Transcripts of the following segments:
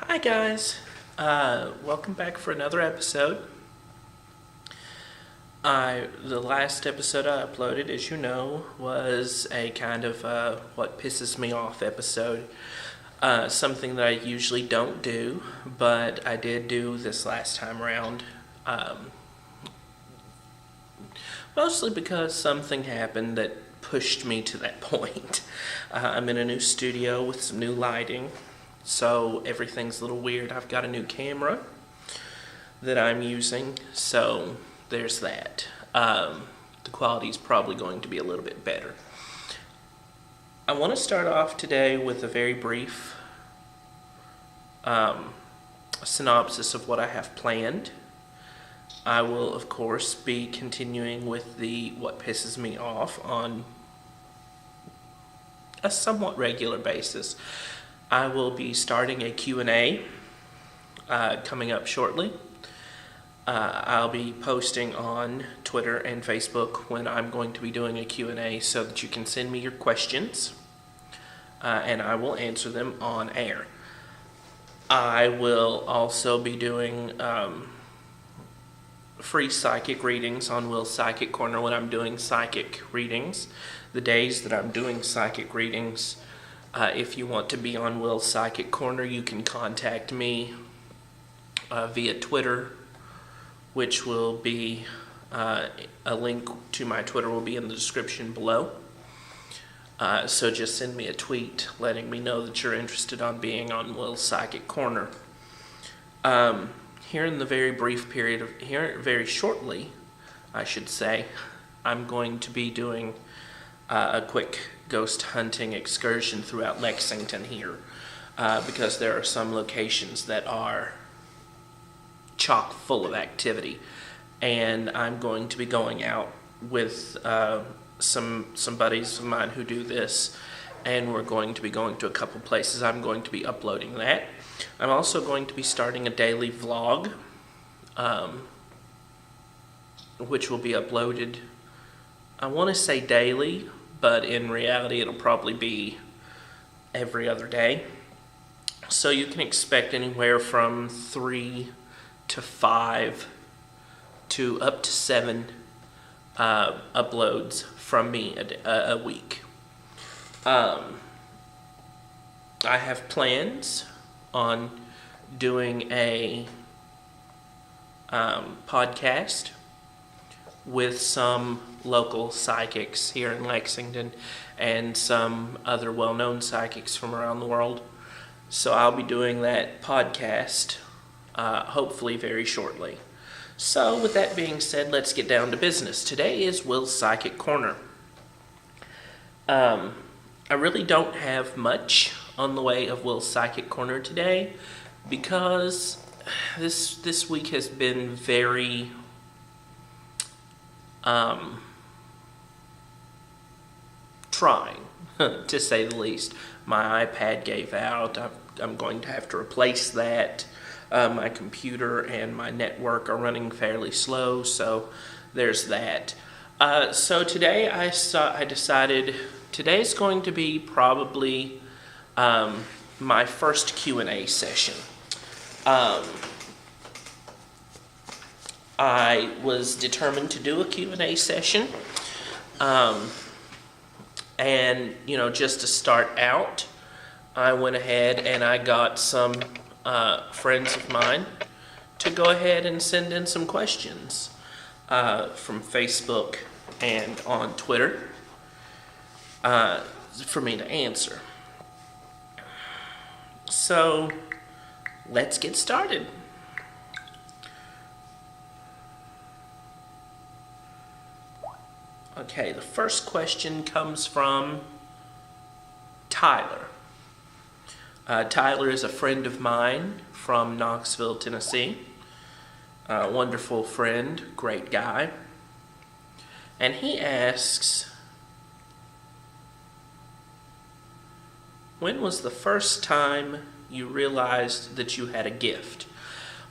Hi guys, welcome back for another episode. The last episode I uploaded, as you know, was a kind of what pisses me off episode. Something that I usually don't do, but I did do this last time around. Mostly because something happened that pushed me to that point. I'm in a new studio with some new lighting, so everything's a little weird. I've got a new camera that I'm using, so there's that. The quality's probably going to be a little bit better. I want to start off today with a very brief synopsis of what I have planned. I will, of course, be continuing with the what pisses me off on a somewhat regular basis. I will be starting a Q&A coming up shortly. I'll be posting on Twitter and Facebook when I'm going to be doing a Q&A so that you can send me your questions and I will answer them on air. I will also be doing free psychic readings on Will's Psychic Corner when I'm doing psychic readings. The days that I'm doing psychic readings, if you want to be on Will's Psychic Corner, you can contact me via Twitter, which will be a link to my Twitter will be in the description below. So just send me a tweet letting me know that you're interested on being on Will's Psychic Corner. Here in the very brief period of here, very shortly, I should say, I'm going to be doing a quick ghost hunting excursion throughout Lexington here, because there are some locations that are chock full of activity, and I'm going to be going out with some buddies of mine who do this, and we're going to be going to a couple places. I'm going to be uploading that. I'm also going to be starting a daily vlog, which will be uploaded, I want to say daily, but in reality it'll probably be every other day. So you can expect anywhere from 3 to 5 to up to 7 uploads from me a week. I have plans on doing a podcast with some local psychics here in Lexington and some other well-known psychics from around the world. So I'll be doing that podcast hopefully very shortly. So with that being said, let's get down to business. Today is Will's Psychic Corner. I really don't have much on the way of Will's Psychic Corner today because this week has been very trying, to say the least. My iPad gave out. I'm going to have to replace that. My computer and my network are running fairly slow, so there's that. So today I decided today's going to be probably my first Q&A session. I was determined to do a Q&A session, and just to start out, I went ahead and I got some friends of mine to go ahead and send in some questions from Facebook and on Twitter for me to answer. So let's get started. Okay, the first question comes from Tyler. Tyler is a friend of mine from Knoxville, Tennessee. Wonderful friend, great guy. And he asks, when was the first time you realized that you had a gift?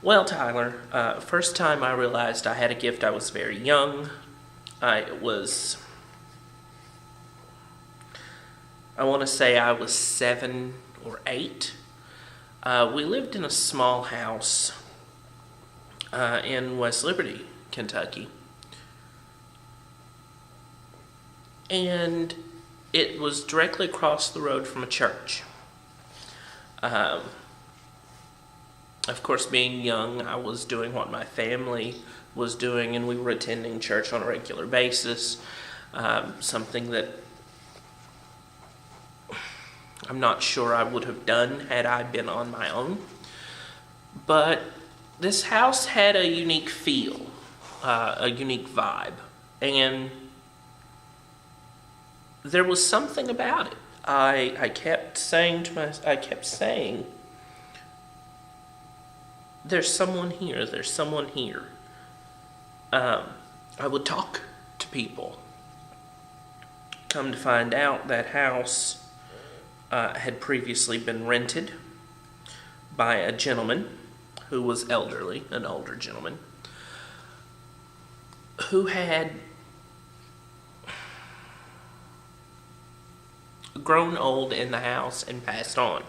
Well, Tyler, first time I realized I had a gift, I was very young. I want to say I was 7 or 8. We lived in a small house in West Liberty, Kentucky. And it was directly across the road from a church. Of course, being young, I was doing what my family was doing, and we were attending church on a regular basis. Something that I'm not sure I would have done had I been on my own. But this house had a unique feel, a unique vibe, and there was something about it. I kept saying, there's someone here, there's someone here. I would talk to people. Come to find out, that house had previously been rented by a gentleman who was elderly, an older gentleman, who had grown old in the house and passed on.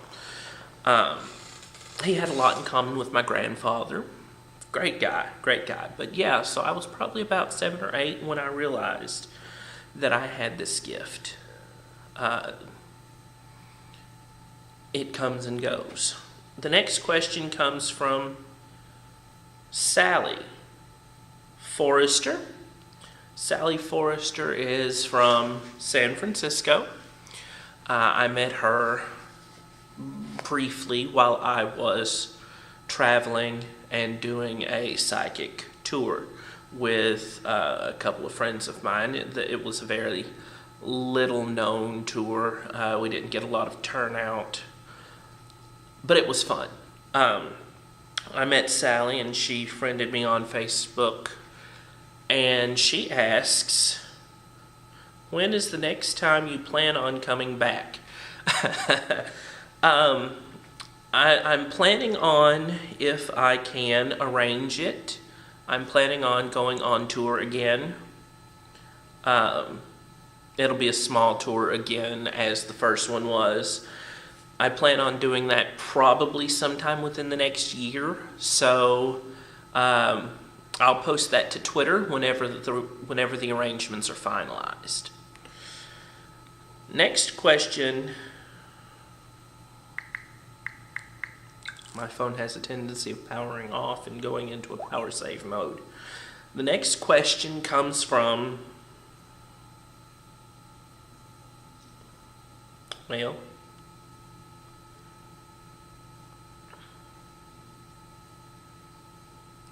He had a lot in common with my grandfather. Great guy. But yeah, so I was probably about 7 or 8 when I realized that I had this gift. It comes and goes. The next question comes from Sally Forrester. Sally Forrester is from San Francisco. I met her briefly while I was traveling and doing a psychic tour with a couple of friends of mine. It was a very little known tour. We didn't get a lot of turnout, but it was fun. I met Sally and she friended me on Facebook, and she asks, when is the next time you plan on coming back? I'm planning on, if I can arrange it, I'm planning on going on tour again. It'll be a small tour again, as the first one was. I plan on doing that probably sometime within the next year, so I'll post that to Twitter whenever the arrangements are finalized. Next question. My phone has a tendency of powering off and going into a power save mode. The next question comes from, well,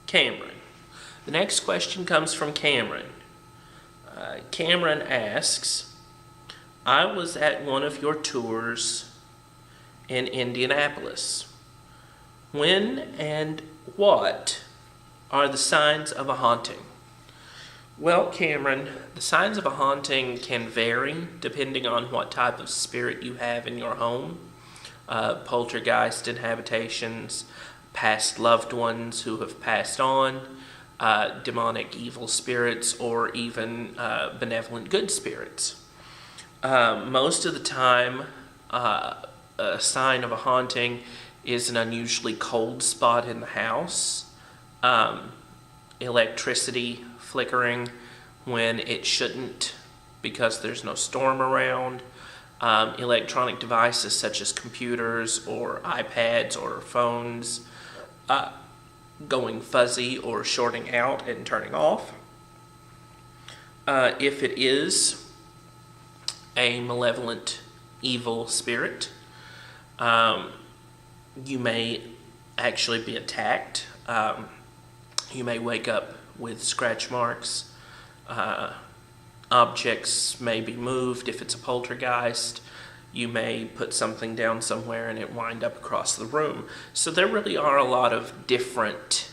Cameron. The next question comes from Cameron. Cameron asks, I was at one of your tours in Indianapolis. When and what are the signs of a haunting? Well, Cameron, the signs of a haunting can vary depending on what type of spirit you have in your home. Poltergeist inhabitations, past loved ones who have passed on, demonic evil spirits, or even benevolent good spirits. Most of the time, a sign of a haunting is an unusually cold spot in the house, electricity flickering when it shouldn't because there's no storm around, electronic devices such as computers or iPads or phones going fuzzy or shorting out and turning off. If it is a malevolent evil spirit, you may actually be attacked. You may wake up with scratch marks. Objects may be moved. If it's a poltergeist, you may put something down somewhere and it wind up across the room. So there really are a lot of different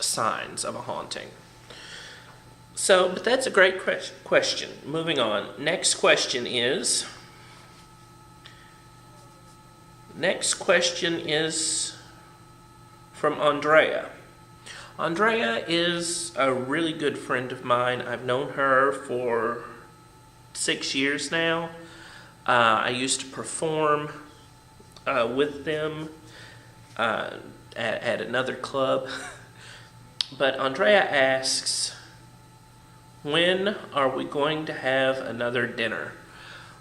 signs of a haunting. But that's a great question. Moving on. Next question is from Andrea. Andrea is a really good friend of mine. I've known her for 6 years now. I used to perform with them at another club. But Andrea asks, when are we going to have another dinner?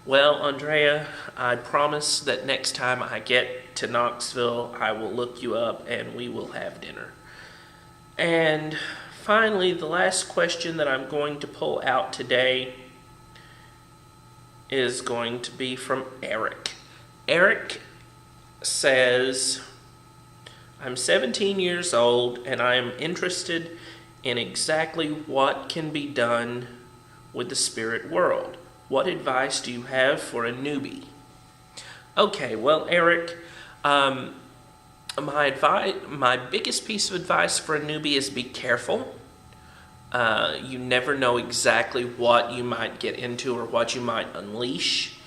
Well, Andrea, I promise that next time I get to Knoxville, I will look you up and we will have dinner. And finally, the last question that I'm going to pull out today is going to be from Eric. Eric says, I'm 17 years old and I am interested in exactly what can be done with the spirit world. What advice do you have for a newbie? Okay, well, Eric, my biggest piece of advice for a newbie is be careful. You never know exactly what you might get into or what you might unleash.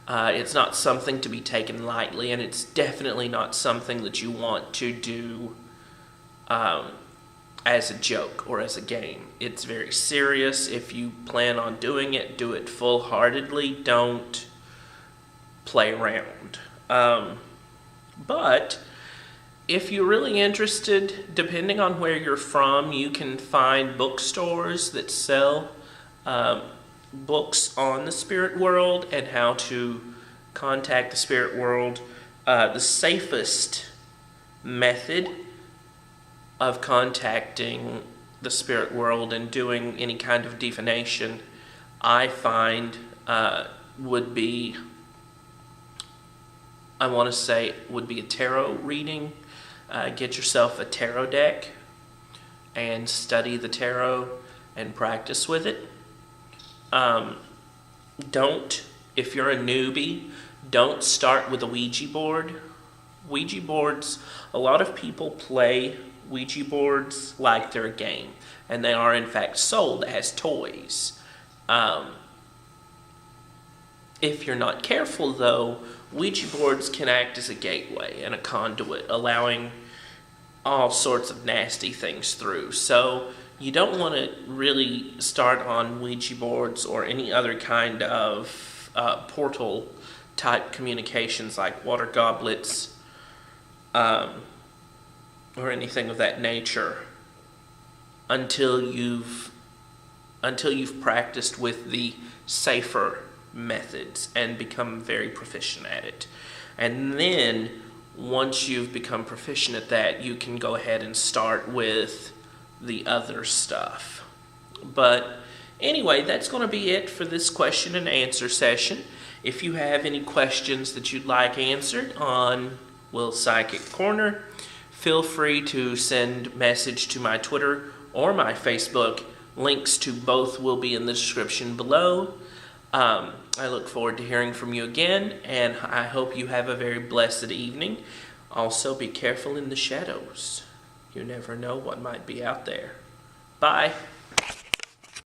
It's not something to be taken lightly, and it's definitely not something that you want to do as a joke or as a game. It's very serious. If you plan on doing it, do it full-heartedly. Don't play around. But if you're really interested, depending on where you're from, you can find bookstores that sell books on the spirit world and how to contact the spirit world. The safest method of contacting the spirit world and doing any kind of divination, I find, would be a tarot reading. Get yourself a tarot deck and study the tarot and practice with it. If you're a newbie, don't start with a Ouija board. Ouija boards, a lot of people play Ouija boards like they're a game, and they are in fact sold as toys. If you're not careful though, Ouija boards can act as a gateway and a conduit, allowing all sorts of nasty things through. So you don't want to really start on Ouija boards or any other kind of portal type communications like water goblets or anything of that nature until you've practiced with the safer methods and become very proficient at it. And then once you've become proficient at that, you can go ahead and start with the other stuff. But anyway, that's going to be it for this question and answer session. If you have any questions that you'd like answered on Will's Psychic Corner, feel free to send message to my Twitter or my Facebook. Links to both will be in the description below. I look forward to hearing from you again, and I hope you have a very blessed evening. Also, be careful in the shadows. You never know what might be out there. Bye.